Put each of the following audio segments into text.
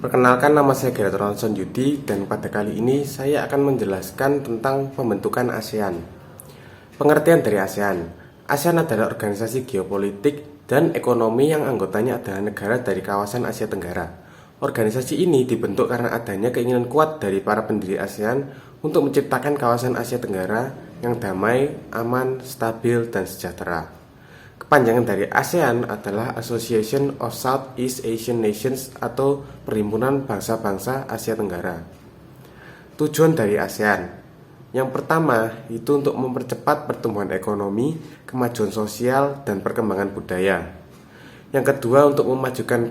Perkenalkan, nama saya Gerard Ronson Yudi, dan pada kali ini saya akan menjelaskan tentang pembentukan ASEAN. Pengertian dari ASEAN. ASEAN adalah organisasi geopolitik dan ekonomi yang anggotanya adalah negara dari kawasan Asia Tenggara. Organisasi ini dibentuk karena adanya keinginan kuat dari para pendiri ASEAN untuk menciptakan kawasan Asia Tenggara yang damai, aman, stabil, dan sejahtera. Kepanjangan dari ASEAN adalah Association of Southeast Asian Nations atau Perhimpunan Bangsa-Bangsa Asia Tenggara. Tujuan dari ASEAN yang pertama itu untuk mempercepat pertumbuhan ekonomi, kemajuan sosial, dan perkembangan budaya. Yang kedua untuk memajukan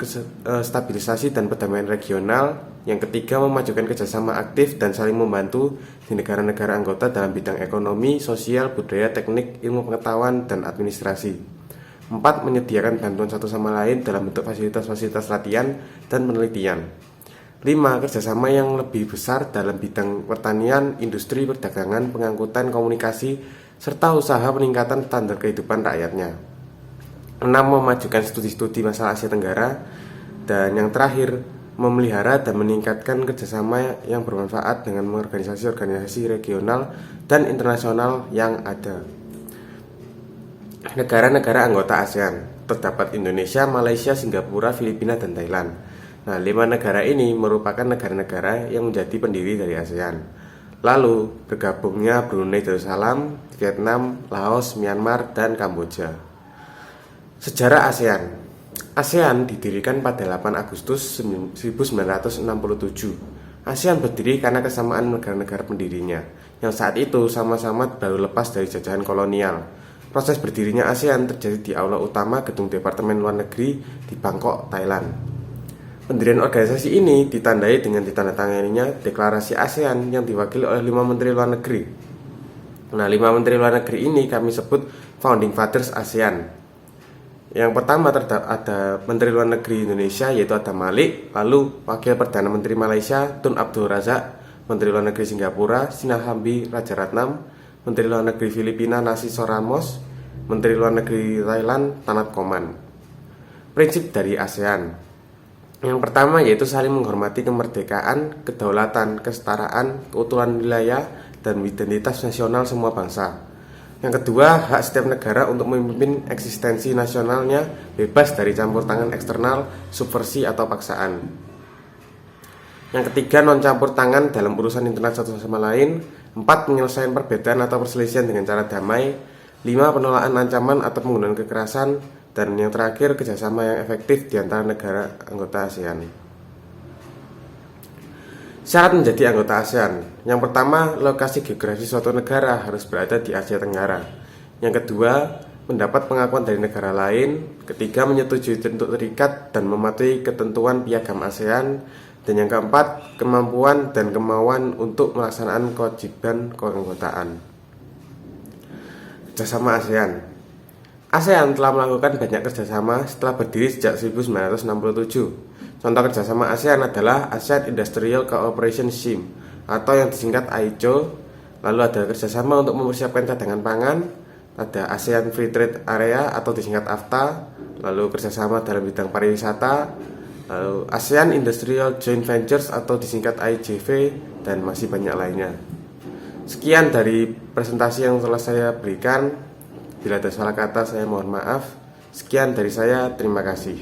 stabilisasi dan perdamaian regional. Yang ketiga memajukan kerjasama aktif dan saling membantu di negara-negara anggota dalam bidang ekonomi, sosial, budaya, teknik, ilmu pengetahuan, dan administrasi. 4. Menyediakan bantuan satu sama lain dalam bentuk fasilitas-fasilitas latihan dan penelitian. 5. Kerjasama yang lebih besar dalam bidang pertanian, industri, perdagangan, pengangkutan, komunikasi, serta usaha peningkatan standar kehidupan rakyatnya. 6. Memajukan studi-studi masalah Asia Tenggara. Dan yang terakhir, memelihara dan meningkatkan kerjasama yang bermanfaat dengan organisasi-organisasi regional dan internasional yang ada. Negara-negara anggota ASEAN terdapat Indonesia, Malaysia, Singapura, Filipina, dan Thailand. Nah, 5 negara ini merupakan negara-negara yang menjadi pendiri dari ASEAN. Lalu bergabungnya Brunei Darussalam, Vietnam, Laos, Myanmar, dan Kamboja. Sejarah ASEAN. ASEAN didirikan pada 8 Agustus 1967. ASEAN berdiri karena kesamaan negara-negara pendirinya, yang saat itu sama-sama baru lepas dari jajahan kolonial. Proses berdirinya ASEAN terjadi di aula utama Gedung Departemen Luar Negeri di Bangkok, Thailand. Pendirian organisasi ini ditandai dengan ditandatanganinya Deklarasi ASEAN yang diwakili oleh 5 Menteri Luar Negeri. Nah, 5 Menteri Luar Negeri ini kami sebut Founding Fathers ASEAN. Yang pertama ada Menteri Luar Negeri Indonesia, yaitu Adam Malik. Lalu Wakil Perdana Menteri Malaysia Tun Abdul Razak, Menteri Luar Negeri Singapura Sinnathamby Rajaratnam, Menteri Luar Negeri Filipina Narciso Ramos, Menteri Luar Negeri Thailand Tanat Koman. Prinsip dari ASEAN. Yang pertama yaitu saling menghormati kemerdekaan, kedaulatan, kesetaraan, keutuhan wilayah, dan identitas nasional semua bangsa. Yang kedua, hak setiap negara untuk memimpin eksistensi nasionalnya bebas dari campur tangan eksternal, subversi, atau paksaan. Yang ketiga, non campur tangan dalam urusan internal satu sama lain. 4. Penyelesaian perbedaan atau perselisihan dengan cara damai. 5. Penolakan ancaman atau penggunaan kekerasan. Dan yang terakhir, kerjasama yang efektif di antara negara anggota ASEAN. Syarat menjadi anggota ASEAN. Yang pertama, lokasi geografis suatu negara harus berada di Asia Tenggara. Yang kedua, mendapat pengakuan dari negara lain. Ketiga, menyetujui untuk terikat dan mematuhi ketentuan piagam ASEAN. Dan yang keempat, kemampuan dan kemauan untuk melaksanakan kewajiban keanggotaan. Kerjasama ASEAN. ASEAN telah melakukan banyak kerjasama setelah berdiri sejak 1967. Contoh kerjasama ASEAN adalah ASEAN Industrial Cooperation Scheme atau yang disingkat AICO. Lalu ada kerjasama untuk mempersiapkan cadangan pangan. Ada ASEAN Free Trade Area atau disingkat AFTA. Lalu kerjasama dalam bidang pariwisata. Lalu ASEAN Industrial Joint Ventures atau disingkat IJV, dan masih banyak lainnya. Sekian dari presentasi yang telah saya berikan. Bila ada salah kata saya mohon maaf. Sekian dari saya, terima kasih.